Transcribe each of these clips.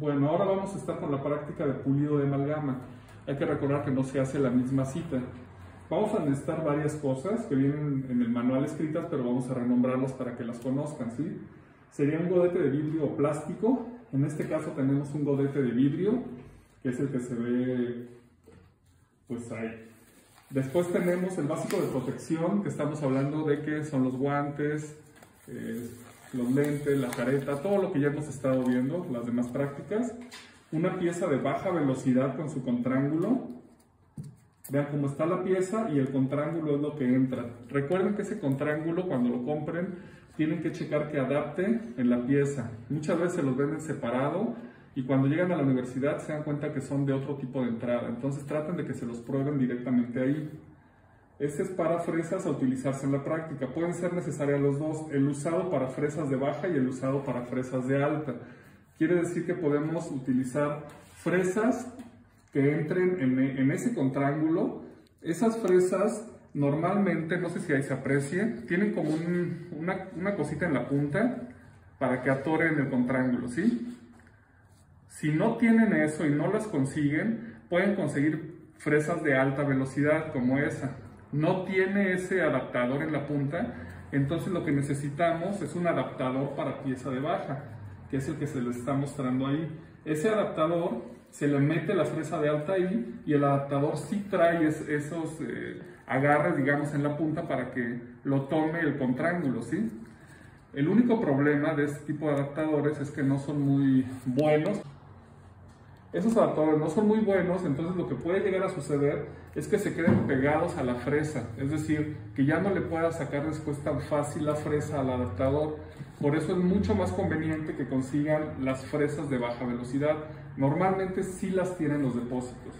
Bueno, ahora vamos a estar con la práctica de pulido de amalgama. Hay que recordar que no se hace la misma cita. Vamos a necesitar varias cosas que vienen en el manual escritas, pero vamos a renombrarlas para que las conozcan, ¿sí? Sería un godete de vidrio o plástico. En este caso tenemos un godete de vidrio, que es el que se ve pues ahí. Después tenemos el básico de protección, que estamos hablando de que son los guantes, los lentes, la careta, todo lo que ya hemos estado viendo, las demás prácticas. Una pieza de baja velocidad con su contrángulo. Vean cómo está la pieza y el contrángulo es lo que entra. Recuerden que ese contrángulo, cuando lo compren, tienen que checar que adapte en la pieza. Muchas veces se los venden separado y cuando llegan a la universidad se dan cuenta que son de otro tipo de entrada. Entonces traten de que se los prueben directamente ahí. Este es para fresas a utilizarse en la práctica. Pueden ser necesarias los dos, el usado para fresas de baja y el usado para fresas de alta. Quiere decir que podemos utilizar fresas que entren en ese contrángulo. Esas fresas normalmente, no sé si ahí se aprecie, tienen como una cosita en la punta para que atoren el contrángulo, ¿sí? Si no tienen eso y no las consiguen, pueden conseguir fresas de alta velocidad como esa. No tiene ese adaptador en la punta, entonces lo que necesitamos es un adaptador para pieza de baja, que es el que se les está mostrando ahí. Ese adaptador se le mete la fresa de alta ahí y el adaptador sí trae esos agarres, digamos, en la punta para que lo tome el contrángulo, ¿sí? El único problema de este tipo de adaptadores es que no son muy buenos. Esos adaptadores no son muy buenos, entonces lo que puede llegar a suceder es que se queden pegados a la fresa, es decir, que ya no le pueda sacar después tan fácil la fresa al adaptador. Por eso es mucho más conveniente que consigan las fresas de baja velocidad. Normalmente sí las tienen los depósitos.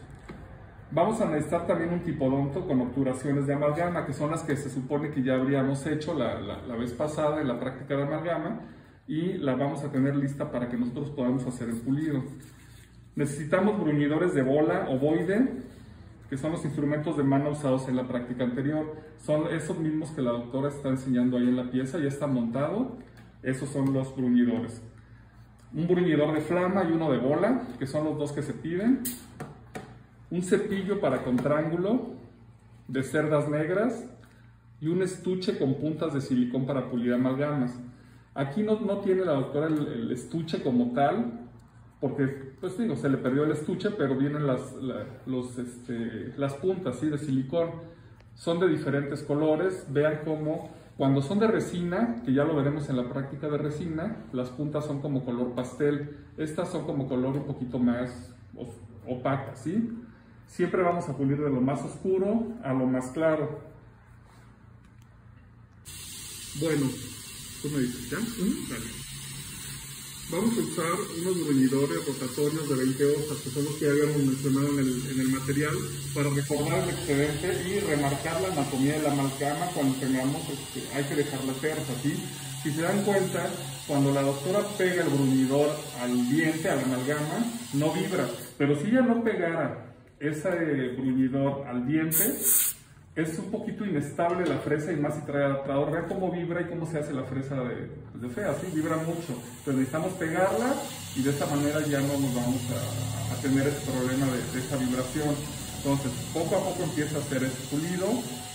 Vamos a necesitar también un tipodonto con obturaciones de amalgama, que son las que se supone que ya habríamos hecho la vez pasada en la práctica de amalgama, y la vamos a tener lista para que nosotros podamos hacer el pulido. Necesitamos bruñidores de bola ovoide, que son los instrumentos de mano usados en la práctica anterior. Son esos mismos que la doctora está enseñando ahí en la pieza, ya está montado. Esos son los bruñidores. Un bruñidor de flama y uno de bola, que son los dos que se piden. Un cepillo para contrángulo de cerdas negras y un estuche con puntas de silicón para pulir amalgamas. Aquí no tiene la doctora el estuche como tal, porque, pues digo, se le perdió el estuche, pero vienen las puntas, ¿sí?, de silicón. Son de diferentes colores. Vean cómo, cuando son de resina, que ya lo veremos en la práctica de resina, las puntas son como color pastel. Estas son como color un poquito más opacas, ¿sí? Siempre vamos a pulir de lo más oscuro a lo más claro. Bueno, tú me dices, ¿ya? Vale. Vamos a usar unos bruñidores rotatorios de 20 hojas, que son los que habíamos mencionado en el material, para recordar el excedente y remarcar la anatomía de la amalgama cuando tengamos, hay que dejarla tersa, ¿sí? Si se dan cuenta, cuando la doctora pega el bruñidor al diente, a la amalgama, no vibra, pero si ella no pegara ese bruñidor al diente, es un poquito inestable la fresa, y más si trae adaptador. Vean cómo vibra y cómo se hace la fresa de fea, ¿sí? Vibra mucho. Entonces necesitamos pegarla y de esta manera ya no nos vamos a tener ese problema de esa vibración. Entonces poco a poco empieza a hacer ese pulido,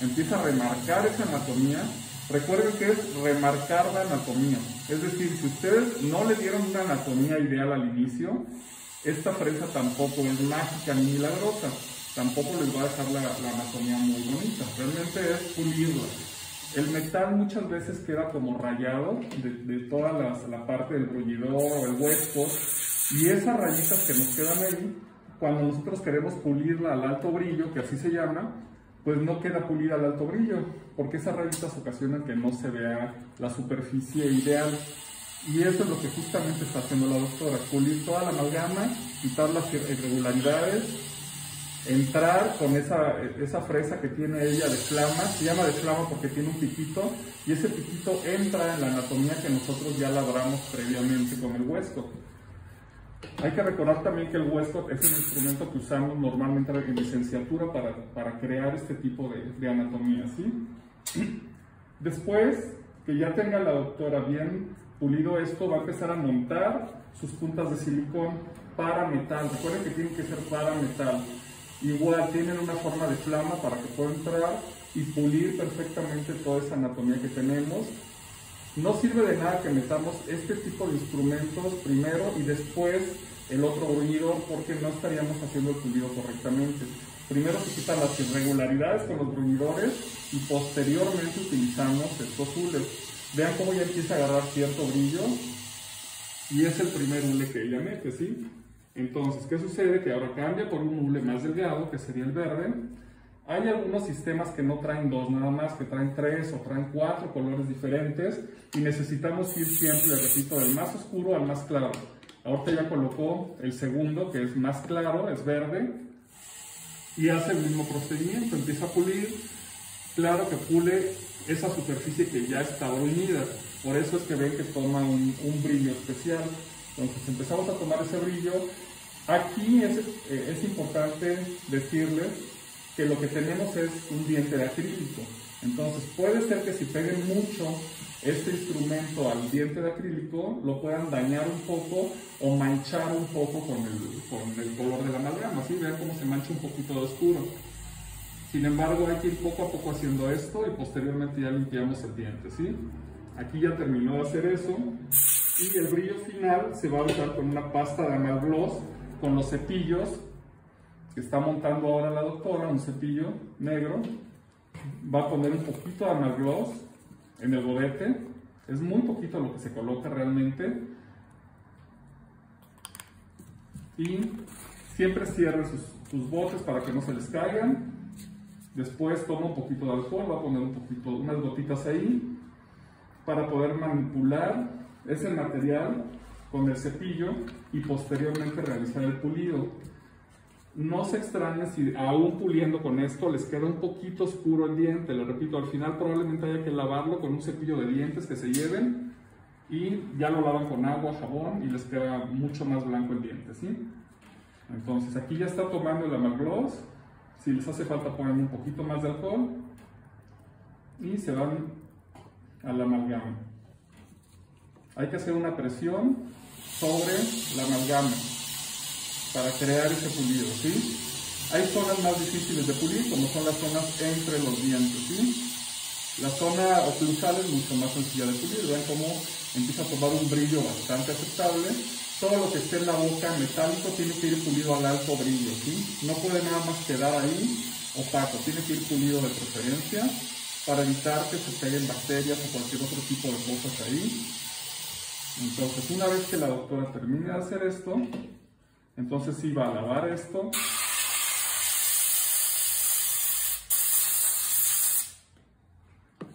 empieza a remarcar esa anatomía. Recuerden que es remarcar la anatomía. Es decir, si ustedes no le dieron una anatomía ideal al inicio, esta fresa tampoco es mágica ni milagrosa. Tampoco les va a dejar la anatomía muy bonita. Realmente es pulirla. El metal muchas veces queda como rayado de toda la parte del bruñidor o el hueso, y esas rayitas que nos quedan ahí, cuando nosotros queremos pulirla al alto brillo, que así se llama, pues no queda pulida al alto brillo, porque esas rayitas ocasionan que no se vea la superficie ideal. Y eso es lo que justamente está haciendo la doctora: pulir toda la amalgama, quitar las irregularidades, entrar con esa fresa que tiene ella de flama. Se llama de flama porque tiene un piquito, y ese piquito entra en la anatomía que nosotros ya labramos previamente con el Westcott. Hay que recordar también que el Westcott es un instrumento que usamos normalmente en licenciatura para crear este tipo de anatomía, ¿sí? Después que ya tenga la doctora bien pulido esto, va a empezar a montar sus puntas de silicón para metal. Recuerden que tienen que ser para metal. Igual tienen una forma de flama para que pueda entrar y pulir perfectamente toda esa anatomía que tenemos. No sirve de nada que metamos este tipo de instrumentos primero y después el otro bruñidor, porque no estaríamos haciendo el pulido correctamente. Primero se quitan las irregularidades con los bruñidores y posteriormente utilizamos estos hules. Vean cómo ya empieza a agarrar cierto brillo y es el primer hule que ella mete, ¿sí? Entonces, ¿qué sucede? Que ahora cambia por un hule más delgado, que sería el verde. Hay algunos sistemas que no traen dos nada más, que traen 3 o traen 4 colores diferentes y necesitamos ir siempre, repito, del más oscuro al más claro. Ahorita ya colocó el segundo, que es más claro, es verde, y hace el mismo procedimiento, empieza a pulir. Claro que pule esa superficie que ya está bruñida, por eso es que ven que toma un brillo especial. Entonces empezamos a tomar ese brillo. Aquí es importante decirles que lo que tenemos es un diente de acrílico. Entonces puede ser que si peguen mucho este instrumento al diente de acrílico, lo puedan dañar un poco o manchar un poco con el color de la amalgama, ¿sí? Vean cómo se mancha un poquito de oscuro. Sin embargo, hay que ir poco a poco haciendo esto y posteriormente ya limpiamos el diente, ¿sí? Aquí ya terminó de hacer eso y el brillo final se va a usar con una pasta de amalgloss, con los cepillos que está montando ahora la doctora, un cepillo negro. Va a poner un poquito de amalgloss en el bodete, es muy poquito lo que se coloca realmente, y siempre cierre sus botes para que no se les caigan. Después toma un poquito de alcohol, va a poner unas gotitas ahí para poder manipular ese material con el cepillo y posteriormente realizar el pulido. No se extrañen si aún puliendo con esto les queda un poquito oscuro el diente. Les repito, al final probablemente haya que lavarlo con un cepillo de dientes que se lleven y ya lo lavan con agua, jabón y les queda mucho más blanco el diente, ¿sí? Entonces aquí ya está tomando el amalgloss. Si les hace falta ponen un poquito más de alcohol y se van a la amalgama. Hay que hacer una presión sobre la amalgama para crear ese pulido, ¿sí? Hay zonas más difíciles de pulir, como son las zonas entre los dientes, ¿sí? La zona oclusal es mucho más sencilla de pulir. Vean cómo empieza a tomar un brillo bastante aceptable. Todo lo que esté en la boca metálico tiene que ir pulido al alto brillo, ¿sí? No puede nada más quedar ahí opaco, tiene que ir pulido de preferencia para evitar que se peguen bacterias o cualquier otro tipo de cosas ahí. Entonces, una vez que la doctora termine de hacer esto, entonces sí va a lavar esto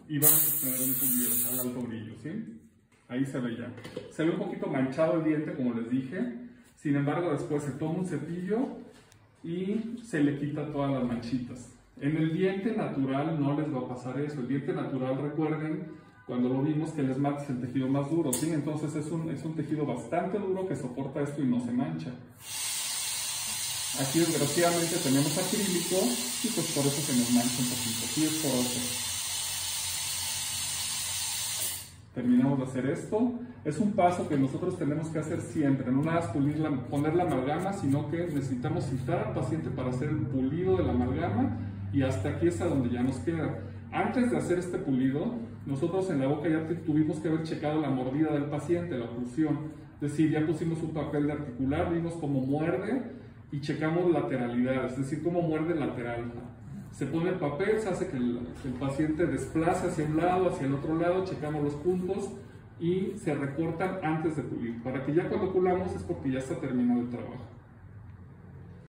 y vamos a tener un pulido al alto brillo, ¿sí? Ahí se ve ya. Se ve un poquito manchado el diente, como les dije. Sin embargo, después se toma un cepillo y se le quita todas las manchitas. En el diente natural no les va a pasar eso. El diente natural, recuerden, cuando lo vimos, que el esmalte es el tejido más duro, ¿sí? Entonces es un tejido bastante duro que soporta esto y no se mancha. Aquí desgraciadamente tenemos acrílico y pues por eso se nos mancha un poquito. Sí, es por eso. Terminamos de hacer esto. Es un paso que nosotros tenemos que hacer siempre. No nada más poner la amalgama, sino que necesitamos citar al paciente para hacer el pulido de la amalgama y hasta aquí es a donde ya nos queda. Antes de hacer este pulido, nosotros en la boca ya tuvimos que haber checado la mordida del paciente, la oclusión. Es decir, ya pusimos un papel de articular, vimos cómo muerde y checamos lateralidad, es decir, cómo muerde lateral. Se pone el papel, se hace que el paciente desplace hacia un lado, hacia el otro lado, checamos los puntos y se recortan antes de pulir, para que ya cuando pulamos es porque ya está terminado el trabajo.